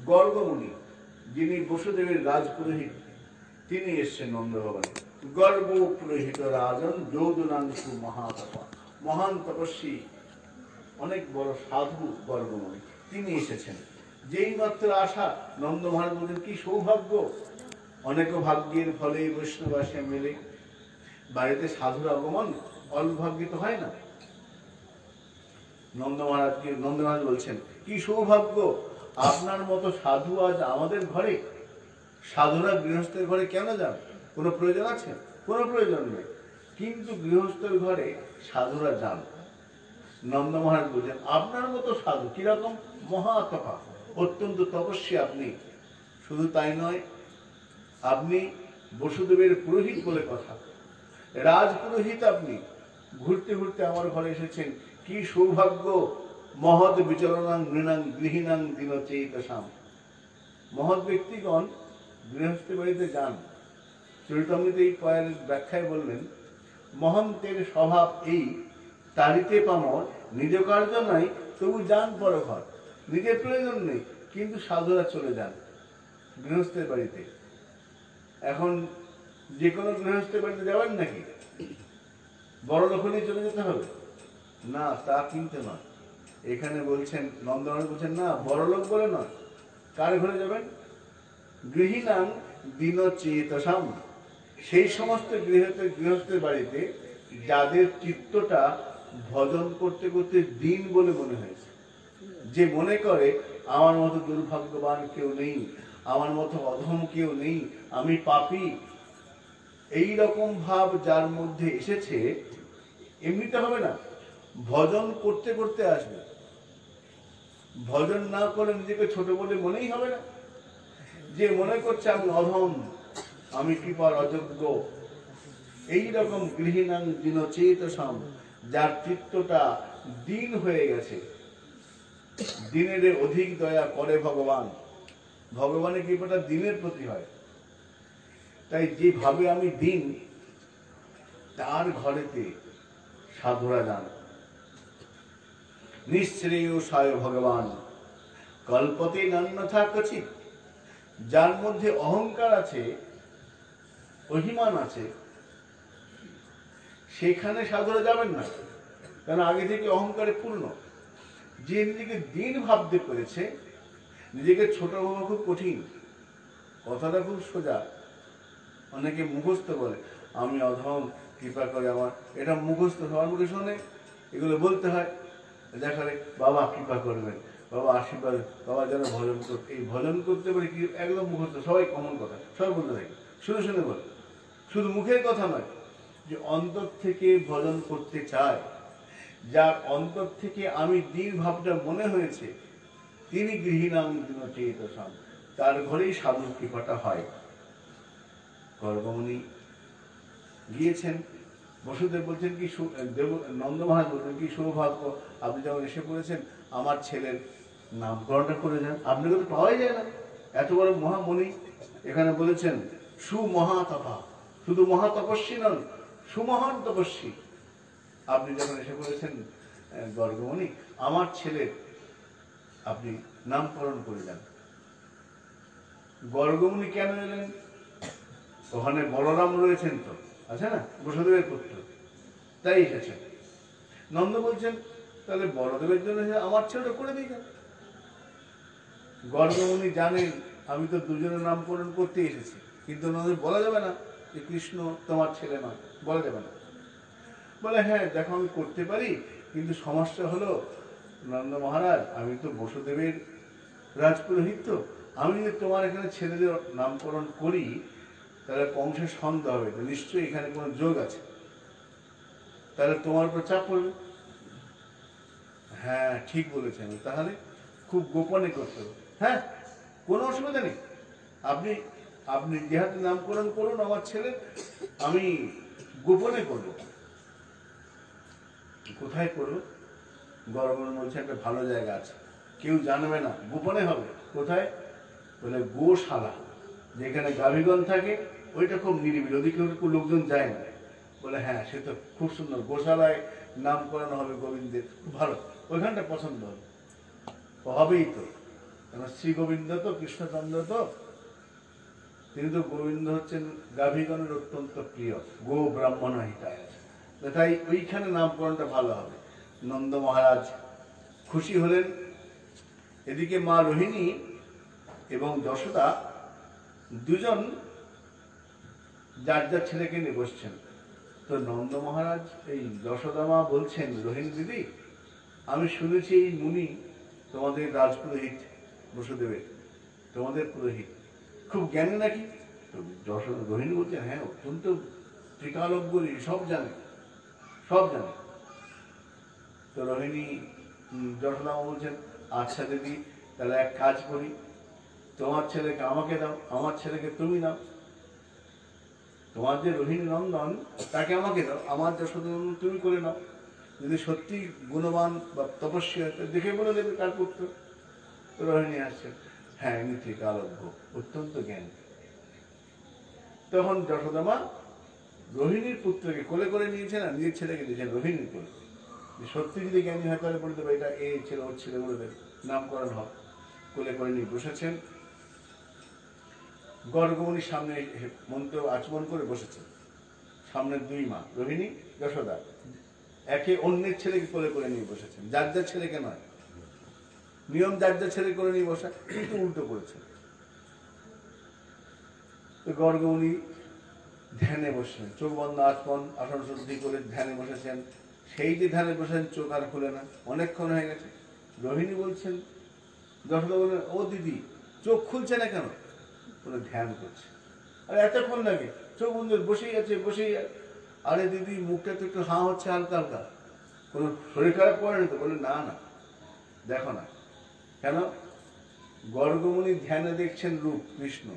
গর্গমুনি যিনি বসুদেবের রাজপুরোহিত তিনি এসছেন নন্দ ভবনে। গর্গ পুরোহিত রাজন যৌদনাংশু মহাতপা, মহান তপস্বী অনেক বড় সাধু গর্গমুনি তিনি এসেছেন। যেই মাত্র আসা নন্দ মহারাজ বলছেন কি সৌভাগ্য, অনেক ভাগ্যের ফলে বৈষ্ণব আসে মেলে। বাড়িতে সাধুর আগমন অল্পভাগ্যে তো হয় না। নন্দ মহারাজ বলছেন কি সৌভাগ্য, আপনার মতো সাধু আজ আমাদের ঘরে। সাধুরা গৃহস্থের ঘরে কেন যান? কোনো প্রয়োজন আছে? কোনো প্রয়োজন নেই, কিন্তু গৃহস্থের ঘরে সাধুরা যান। নন্দ মহারাজ বলছেন আপনার মতো সাধু কিরকম? মহাতপা, অত্যন্ত তপস্বী আপনি। শুধু তাই নয়, আপনি বসুদেবের পুরোহিত বলে কথা, রাজপুরোহিত আপনি। ঘুরতে ঘুরতে আমার ঘরে এসেছেন, কি সৌভাগ্য। মহৎ বিচরণাং নৃণাং গৃহীণাং দিনচেতসাম। মহৎ ব্যক্তিগণ গৃহস্থী বাড়িতে যান। চরিতামৃতে এই কয়ের ব্যাখ্যায় বললেন, মহন্তের স্বভাব এই, তারিতে পামর নিজ কার্য নাই তবু যান পর ঘর। নিজের প্রয়োজন নেই কিন্তু সাধুরা চলে যান গৃহস্থের বাড়িতে। এখন যে কোনো গৃহস্থের বাড়িতে যাবেন নাকি? বড় লোক নিয়ে চলে যেতে হবে না, তা কিনতে নয়। এখানে বলছেন নন্দ মহারাজ বলছেন না, বড় লোক বলে নয়। কার ঘরে যাবেন? গৃহীণাং দিনচেতসাম, সেই সমস্ত গৃহস্থের বাড়িতে যাদের চিত্তটা ভজন করতে করতে দিন বলে মনে হয়েছে, যে মনে করে আমার মতো দুর্ভাগ্যবান কেউ নেই, আমার মতো অধম কেউ নেই, আমি পাপী, এই রকম ভাব যার মধ্যে এসেছে, এমনিতে হবে না, ভজন করতে করতে আসবে। ভজন না করে নিজেকে ছোট বলে মনেই হবে না। যে মনে করছে আমি অধম, আমি কৃপার অযোগ্য, এইরকম গৃহীণাং দিনচেতসাম, যার চিত্তটা দিন হয়ে গেছে, দিনের অধিক দয়া করে ভগবান। ভগবানের কৃপাটা দিনের প্রতি হয়। তাই যেভাবে আমি দিন, তার ঘরেতে সাধুরা যান। নিঃশ্রেয় সায় ভগবান কল্পতে নান্যথা কচিত, যার মধ্যে অহংকার আছে, অভিমান আছে, সেখানে সাধুরা যাবেন না। কারণ আগে থেকে অহংকারে পূর্ণ। যে নিজেকে দিন ভাবতে পেরেছে, নিজেকে ছোট ভাবা খুব কঠিন, কথাটা খুব সোজা। অনেকে মুখস্থ বলে আমি অধম, কৃপা করে আমার, এটা মুখস্থ সবার মুখে শোনে, এগুলো বলতে হয়। দেখালে বাবা কৃপা করবেন, বাবা আশীর্বাদ, বাবা যেন ভজন করতে, এই ভজন করতে পারে কি একদম মুখস্থ, সবাই কমন কথা, সবাই বলতে থাকে, শুনে শুনে বলে। শুধু মুখের কথা নয়, যে অন্তর থেকে ভজন করতে চায়, যার অন্তর থেকে আমি দিন ভাবটা মনে হয়েছে, তিনি গৃহীণাং দিনচেতসাম, তার ঘরেই সাধুর কৃপাটা হয়। গর্গমুনি গিয়েছেন। বসুদেব বলছেন কি, নন্দ মহারাজ বলছেন কি সৌভাগ্য, আপনি যখন এসে পড়েছেন, আমার ছেলের নামকরণটা করে যান। আপনাকে তো পাওয়াই যায় না, এত বড় মহামণি। এখানে বলেছেন সুমহাতপা, শুধু মহাতপস্বী নন, সুমহান তপস্বী। আপনি যখন এসে পড়েছেন গর্গমুনি, আমার ছেলের আপনি নামকরণ করে যান। গর্গমুনি কেন এলেন? ওখানে বলরাম রয়েছেন তো, আছে না, বসুদেবের পুত্র, তাই এসেছেন। নন্দ বলছেন তাহলে বলদেবের জন্য আমার ছেলেটা করে দিই কেন? গর্গমুনি জানেন আমি তো দুজনের নামকরণ করতে এসেছি, কিন্তু নন্দ বলা যাবে না যে কৃষ্ণ তোমার ছেলে নয়, বলা যাবে না। বলে হ্যাঁ দেখো আমি করতে পারি, কিন্তু সমস্যা হলো নন্দ মহারাজ, আমি তো বসুদেবের রাজপুরোহিত, তো আমি যদি তোমার এখানে ছেলেদের নামকরণ করি তাহলে কংসের সন্দেহ হবে, নিশ্চয়ই এখানে কোনো যোগ আছে, তাহলে তোমার উপর চাপ পড়বে। হ্যাঁ ঠিক বলেছেন, তাহলে খুব গোপনে করতে হবে। হ্যাঁ কোনো অসুবিধা নেই, আপনি আপনি যে হাতে নামকরণ করুন আমার ছেলে, আমি গোপনে করব। কোথায় করবো? গর্গমুনি বলছে একটা ভালো জায়গা আছে, কেউ জানবে না, গোপনে হবে। কোথায়? বলে গোশালা, যেখানে গাভীগণ থাকে, ওইটা খুব নিরিবিলি, ওদিকে লোকজন যায় না। বলে হ্যাঁ সে তো খুব সুন্দর, গোশালায় নাম করানো হবে গোবিন্দের, খুব ভালো, ওইখানটা পছন্দ হবে, হবেই তো। শ্রী গোবিন্দ তো কৃষ্ণচন্দ্র তো, তিনি তো গোবিন্দ হচ্ছেন গাভীগণের অত্যন্ত প্রিয়, গো ব্রাহ্মণ হিতায় আছে, তাই ওইখানে নামকরণটা ভালো হবে। নন্দ মহারাজ খুশি হলেন। এদিকে মা রোহিণী এবং যশোদা দুজন যার যার ছেলেকে নিয়ে বসছেন। তো নন্দ মহারাজ এই যশোদা মা বলছেন, রোহিণী দিদি, আমি শুনেছি এই মুনি তোমাদের রাজপুরোহিত বসুদেবের, তোমাদের পুরোহিত, খুব জ্ঞানী নাকি? তো যশোদা রোহিণী বলছেন, হ্যাঁ অত্যন্ত ত্রিকালজ্ঞ, সব জানে, সব জানে। তো রোহিণী যশোদা মা বলছেন, আচ্ছা দিদি, তাহলে এক কাজ করি, তোমার ছেলেকে আমাকে দাও, আমার ছেলেকে তুমি দাও। তোমার যে রোহিণী নন্দন তাকে আমাকে দাও, আমার যশোদা তুমি করে নাও। যদি সত্যি গুণবান বা তপস্বী হয় দেখে বলে দেবে কার পুত্র। তো রোহিণী আসছে, হ্যাঁ ইনি ত্রিকালজ্ঞ, অত্যন্ত জ্ঞানী। তখন যশোদা মা রোহিণীর পুত্রকে কোলে করে নিয়েছেন আর নিজের ছেলেকে দিয়েছেন রোহিণীর কোলে। সত্যি যদি জ্ঞানী হয় তাহলে বলে দেবে এটা এ ছেলে, ওর ছেলে বলে দেবে, নামকরণ হবে। কোলে করে নিয়ে বসেছেন। গর্গমণির সামনে মন্ত্র আচমন করে বসেছেন। সামনে দুই মা, রোহিণী যশোদা, একে অন্যের ছেলেকে কোলে করে নিয়ে বসেছেন, যার যার ছেলেকে নয়। নিয়ম যার যার ছেলে করে নিয়ে বসা, কিন্তু উল্টো করেছেন। তো গর্গমণি ধ্যানে বসলেন, চোখ বন্ধ, আচমন আসন শুদ্ধি করে ধ্যানে বসেছেন। সেই যে ধ্যানে বসেছেন চোখ আর খুলে না, অনেকক্ষণ হয়ে গেছে। রোহিণী বলছেন, যশোদা বললেন, ও দিদি চোখ খুলছে না কেন? বলে ধ্যান করছে। আরে এতক্ষণ লাগে, চোখ বন্ধ বসেই আছে, বসেই আছে। আরে দিদি মুখটা তো একটু হাঁ হচ্ছে হালকা হালকা, কোনো শরীর খারাপ করেনি তো? বলে না না, দেখো না। কেন? গর্গমণি ধ্যানে দেখছেন রূপ কৃষ্ণ,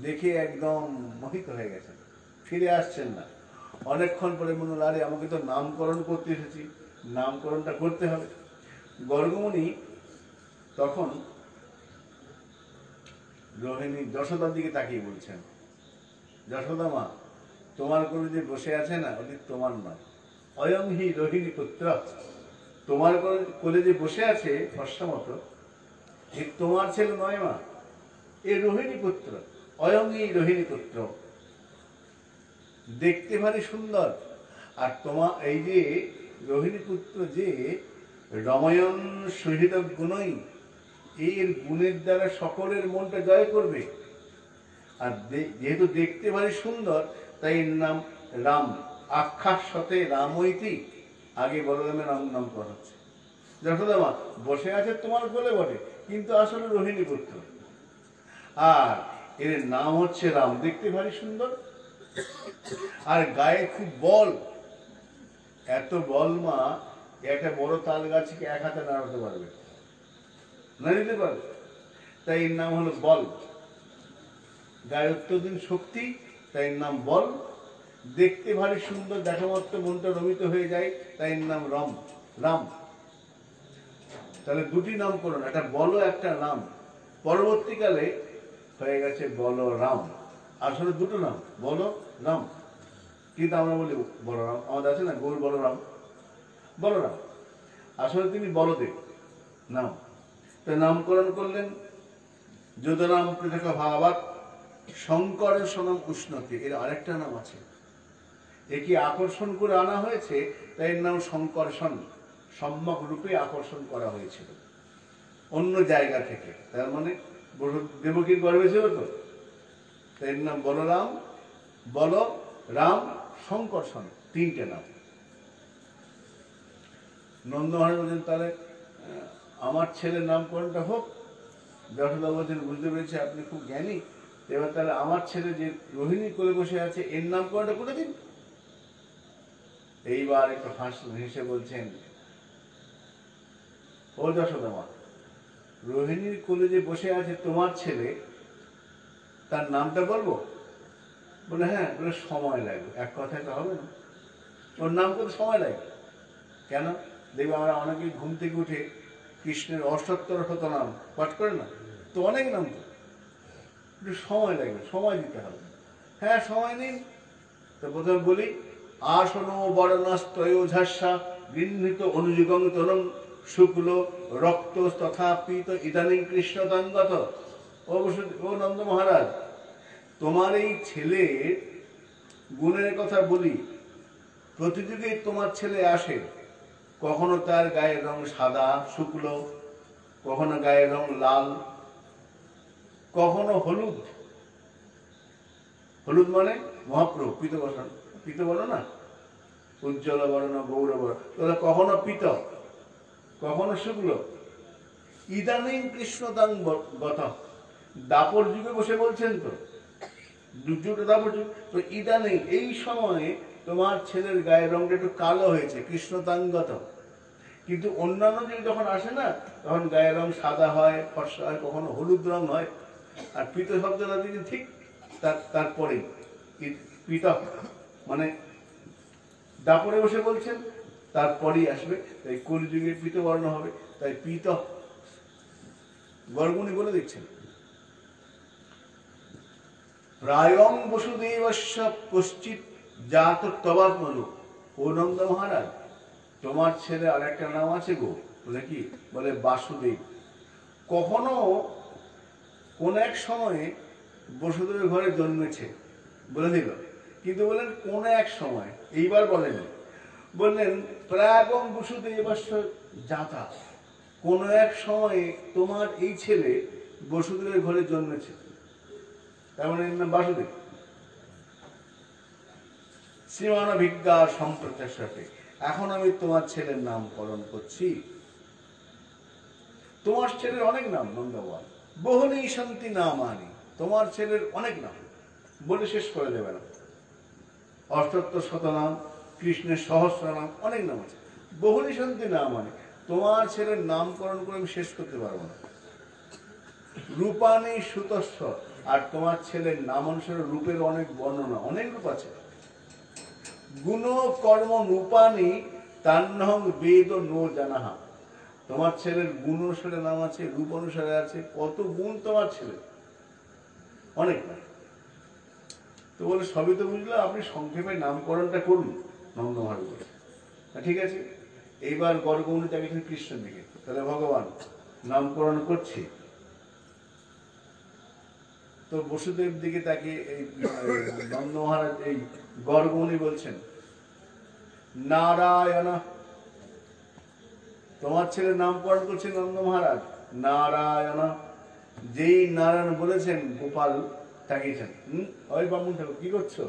দেখে একদম মোহিত হয়ে গেছেন, ফিরে আসছেন না। অনেকক্ষণ পরে মনে হল, আরে আমাকে তো নামকরণ করতে এসেছি, নামকরণটা করতে হবে। গর্গমণি তখন রোহিণী যশোদার দিকে তাকিয়ে বলছেন, যশোদা মা, তোমার কোলে যে বসে আছে না, ওটি তোমার নয়, অয়ং হি রোহিণী পুত্র। তোমার কোলে যে বসে আছে ফর্সা মতো, এ তোমার ছেলে নয় মা, এ রোহিণী পুত্র, অয়ং হি রোহিণী পুত্র। দেখতে ভারী সুন্দর। আর তোমার এই যে রোহিণী পুত্র যে রময়ন সহিত গুণই, এর গুণের দ্বারা সকলের মনটা জয় করবে। আর যেহেতু দেখতে ভারী সুন্দর, তাই এর নাম রাম। আখ্যার সাথে রামৈতি, আগে বলরামের নাম করা হচ্ছে। যশোদা মা বসে আছে তোমার কোলে বটে, কিন্তু আসলে রোহিণী পুত্র, আর এর নাম হচ্ছে রাম। দেখতে ভারী সুন্দর, আর গায়ে খুব বল। এত বল মা, একটা বড় তাল গাছকে এক হাতে নাড়াতে পারবে, নাড়িতে পারবে, তাই এর নাম হলো বল। গায়ে অত্যধিক শক্তি, তাই এর নাম বল। দেখতে ভারী সুন্দর, দেখা মাত্র মনটা রমিত হয়ে যায়, তাই এর নাম রাম। তাহলে দুটি নাম করুন, একটা বল, একটা রাম। পরবর্তীকালে হয়ে গেছে বলরাম। আসলে দুটো নাম, বল রাম, কিন্তু আমরা বলি বলরাম। আমাদের আছে না গৌর বলরাম, বলরাম, আসলে তিনি বলদেব নাম। তাই নামকরণ করলেন। যদুনাম পৃথক ভাবাত শঙ্করের সনাম উষ্ণতে, এর আরেকটা নাম আছে। একে আকর্ষণ করে আনা হয়েছে, তাই এর নাম শঙ্কর্ষণ, সম্যক রূপে আকর্ষণ করা হয়েছিল অন্য জায়গা থেকে। তার মানে দেবকীর গর্ভে ছিল তো, তাই এর নাম বলরাম, বল রাম, শঙ্কর্ষণ, তিনটে নাম। নন্দ মহারাজ বলছেন, তাহলে আমার ছেলের নামকরণটা হোক। যশোদা বলছেন, বুঝতে পেরেছি আপনি খুব জ্ঞানী, এবার তাহলে আমার ছেলে যে রোহিণী কোলে বসে আছে এর নামকরণটা করে দিন। এইবার একটু হেসে বলছেন, ও যশোদা মা, রোহিণীর কোলে যে বসে আছে তোমার ছেলে, তার নামটা বলবো? বলে হ্যাঁ। বলে সময় লাগবে, এক কথায় তো হবে না, ওর নাম করতে সময় লাগবে। কেন? দেখবে আমরা অনেকেই ঘুম থেকে উঠে কৃষ্ণের ৭৮ নাম পাঠ করে না, তো অনেক নাম, তো একটু সময় লাগবে, সময় দিতে হবে। হ্যাঁ সময় নিন। তো প্রথমে বলি, আসন বরণাস্ত্রয়োঝাস্যা গৃহীত অনুযুগং তরুণ শুক্ল রক্ত তথা পীত ইদানিং কৃষ্ণ তঙ্গত। ও নন্দ মহারাজ, তোমার এই ছেলের গুণের কথা বলি। প্রতিযুগেই তোমার ছেলে আসে, কখনো তার গায়ের রং সাদা শুক্ল, কখনো গায়ের রং লাল, কখনো হলুদ। হলুদ মানে মহাপ্রভু, পীতবসন, পীত বলো না, উজ্জ্বল বর্ণ গৌরবর্ণ, কখনো পীত, কখনো শুক্ল। ইদানিং কৃষ্ণ গত, দাপর যুগে বসে বলছেন তো, দুর্যোগটা দাপর যুগ তো। ইদানিং এই সময়ে তোমার ছেলের গায়ের রংটা একটু কালো হয়েছে, কৃষ্ণতাঙ্গত। কিন্তু অন্যান্য যুগ যখন আসে না, তখন গায়ের রং সাদা হয়, ফর্সা হয়, কখনো হলুদ রং হয়। আর পীত শব্দটা দিকে ঠিক তারপরে পীত মানে দাপরে বসে বলছেন, তারপরেই আসবে। তাই কলিযুগে পীতবর্ণ হবে, তাই পীত গর্গুণী বলে দিচ্ছেন। প্রায়ং বসুদেবস্য কশ্চিৎ জাত তবাত্মজু। ও নন্দ মহারাজ, তোমার ছেলে আর একটা নাম আছে গো। বলে কি? বলে বাসুদেব। কখনো কোন এক সময়ে বসুদেবের ঘরে জন্মেছে বলে দিল, কিন্তু বললেন কোন এক সময়, এইবার বলেন। বললেন প্রায়ং বসুদেবস্য জাতা, কোন এক সময়ে তোমার এই ছেলে বসুদেবের ঘরে জন্মেছে, তার মানে এর নাম বাসুদেব। শ্রীমানভিজ্ঞা সম্প্রচার, এখন আমি তোমার ছেলের নামকরণ করছি। তোমার ছেলের অনেক নাম নন্দবান, বহুনি শান্তি নাম আনি। তোমার ছেলের অনেক নাম বলে শেষ করে দেবে না। অষ্টোত্তর শতনাম, কৃষ্ণের সহস্র নাম, অনেক নাম আছে। বহুনি শান্তি নাম আনি, তোমার ছেলের নামকরণ করে আমি শেষ করতে পারবো না। রূপানি সুতস্ব, আর তোমার ছেলের নাম অনুসারে রূপের অনেক বর্ণনা, অনেক রূপ আছে। গুণ কর্ম রূপানি তান্নহং বেদ নো জানাহা, তোমার ছেলের গুণ অনুসারে নাম আছে, রূপ অনুসারে আছে। কত গুণ তোমার ছেলে, অনেক। তো বলে সবই তো বুঝলো, আপনি সংক্ষেপে নামকরণটা করুন। নন্দ মহারাজ বলে ঠিক আছে। এইবার গর্গমুনি তাকে কৃষ্ণের দিকে, তাহলে ভগবান নামকরণ করছি। তো বসুদেব দিকে তাকে এই নন্দ মহারাজ, এই গর্গমুনি বলছেন নারায়ণ। তোমার ছেলের নামকরণ করছে নন্দ মহারাজ নারায়ণ। যেই নারায়ণ বলেছেন, গোপাল তাকিয়েছেন, ওই বামুন ঠাকুর কি করছো?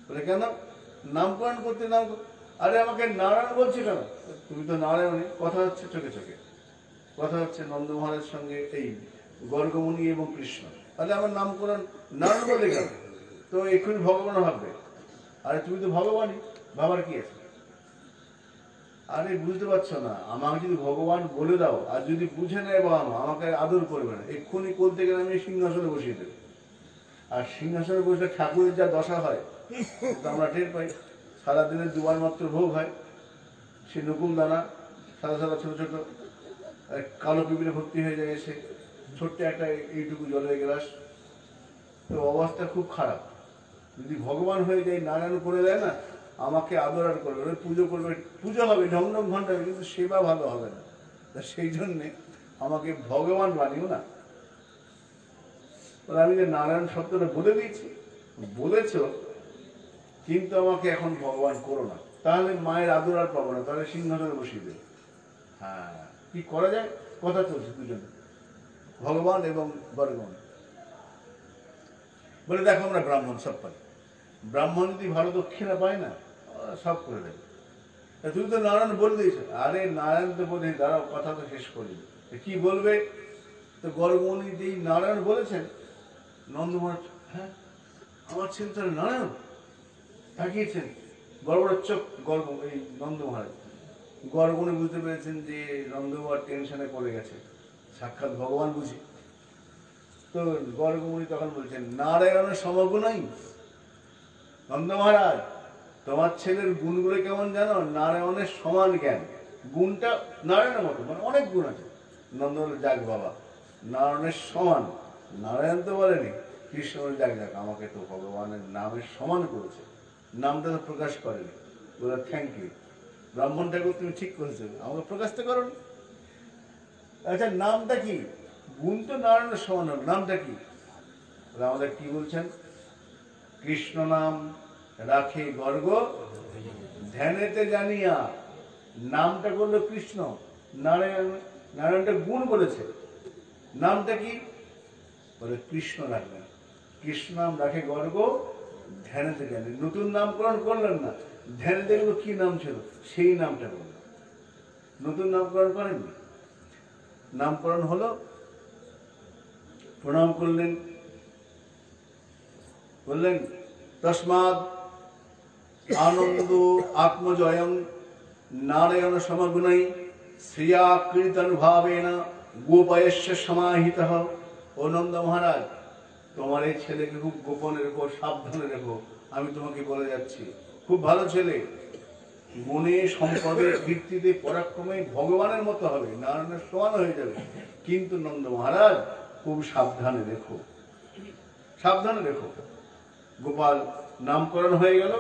বলে কেন? নামকরণ করতে নাম। আরে আমাকে নারায়ণ বলছি কেন? তুমি তো নারায়ণী। কথা হচ্ছে চোখে চোখে, কথা হচ্ছে নন্দ মহারাজের সঙ্গে এই গর্গমুনি এবং কৃষ্ণ। তাহলে আমার নামকরণ নারায়ণ বলে কেন? তো এক্ষুনি ভগবান ভাববে। আরে তুমি তো ভগবানই, ভাবার কি আছে? আরে বুঝতে পারছো না, আমাকে যদি ভগবান বলে দাও, আর যদি বুঝে নেয় বা আমাকে আদর করবে না, এক্ষুনি করতে গেলে আমি সিংহাসনে বসিয়ে দেবো। আর সিংহাসনে বসলে ঠাকুরের যা দশা হয় আমরা টের পাই। সারাদিনে দুবার মাত্র ভোগ হয়, সে নকুল দানা সাদা সাদা ছোট ছোট, কালো পিঁপড়ে ভর্তি হয়ে যায় এসে, ছোট্ট একটা এইটুকু জলের গ্লাস। তো অবস্থা খুব খারাপ। যদি ভগবান হয়ে যায়, নারায়ণ করে দেয় না, আমাকে আদর আর করবে, পুজো করবে, পুজো হবে, ঢংঢং ঘন্টা হবে, কিন্তু সেবা ভালো হবে না। তা সেই জন্যে আমাকে ভগবান বানিও না। আমি যে নারায়ণ শব্দটা বলে দিয়েছি, বলেছ, কিন্তু আমাকে এখন ভগবান করো না, তাহলে মায়ের আদর আর পাবো না, তাহলে সিংহাসনে বসিয়ে দেবে। হ্যাঁ, কি করা যায়? কথা চলছে দুজনে, ভগবান এবং গর্গমুনি। বলে দেখো আমরা ব্রাহ্মণ, সব পাই। ব্রাহ্মণ যদি ভালো দক্ষিণা পায় না, সব করে দেবে। তুমি তো নারায়ণ বলে দিয়েছো। আরে নারায়ণ তো বলে, দাঁড়াও কথা তো শেষ করি, কি বলবে? তো গর্গমুনি যেই নারায়ণ বলেছেন, নন্দ মহারাজ, হ্যাঁ আমার ছেলে তাহলে নারায়ণ। তাকিয়েছেন বড় বড় চোখ গর্গ, এই নন্দ মহারাজ। গর্গমুনি বুঝতে পেরেছেন যে নন্দ মহারাজ টেনশনে পড়ে গেছে, সাক্ষাৎ ভগবান বুঝি। তো গর্গমুনি তখন বলছেন নারায়ণের সমগুণই। নন্দ মহারাজ, তোমার ছেলের গুণগুলো কেমন জানো? নারায়ণের সমান জ্ঞান। গুণটা নারায়ণের মতো, মানে অনেক গুণ আছে। নন্দ যাক বাবা, নারায়ণের সমান। নারায়ণ তো বলেনি, কৃষ্ণ যাক যাক, আমাকে তো ভগবানের নামের সমান করেছে, নামটা তো প্রকাশ করেনি। বলে থ্যাংক ইউ। ব্রাহ্মণ ঠাকুর তুমি ঠিক করেছো, আমাকে প্রকাশ তো করো। আচ্ছা নামটা কি? গুণ তো নারায়ণের সমান, নামটা কি? আমাদের কি বলছেন? কৃষ্ণ নাম রাখে গর্গ ধ্যানেতে জানিয়া। নামটা করলো কৃষ্ণ, নারায়ণ, নারায়ণটা গুণ বলেছে। নামটা কি বলে? কৃষ্ণ রাখবেন। কৃষ্ণ নাম রাখে গর্গ ধ্যানেতে জানি। নতুন নামকরণ করলেন না, ধ্যানে দেখলো কি নাম ছিল সেই নামটা বললেন, নতুন নামকরণ করেননি। নামকরণ হলো প্রণাম করলেন, বললেন তস্মাৎ আনন্দ আত্মজয়ং নারায়ণ সমগুণৈ শ্রিয়া কীর্তনভাবেন গোপায়স্য সমাহিতঃ। ও নন্দ মহারাজ, তোমার এই ছেলেকে খুব গোপনে রেখো, সাবধানে রেখো। আমি তোমাকে বলে যাচ্ছি, খুব ভালো ছেলে, গুণে সম্পদের কীর্তিতে পরাক্রমে ভগবানের মতো হবে, নারায়ণের সমান হয়ে যাবে। কিন্তু নন্দ মহারাজ খুব সাবধানে রেখো, সাবধানে রেখো। গোপাল নামকরণ হয়ে গেল।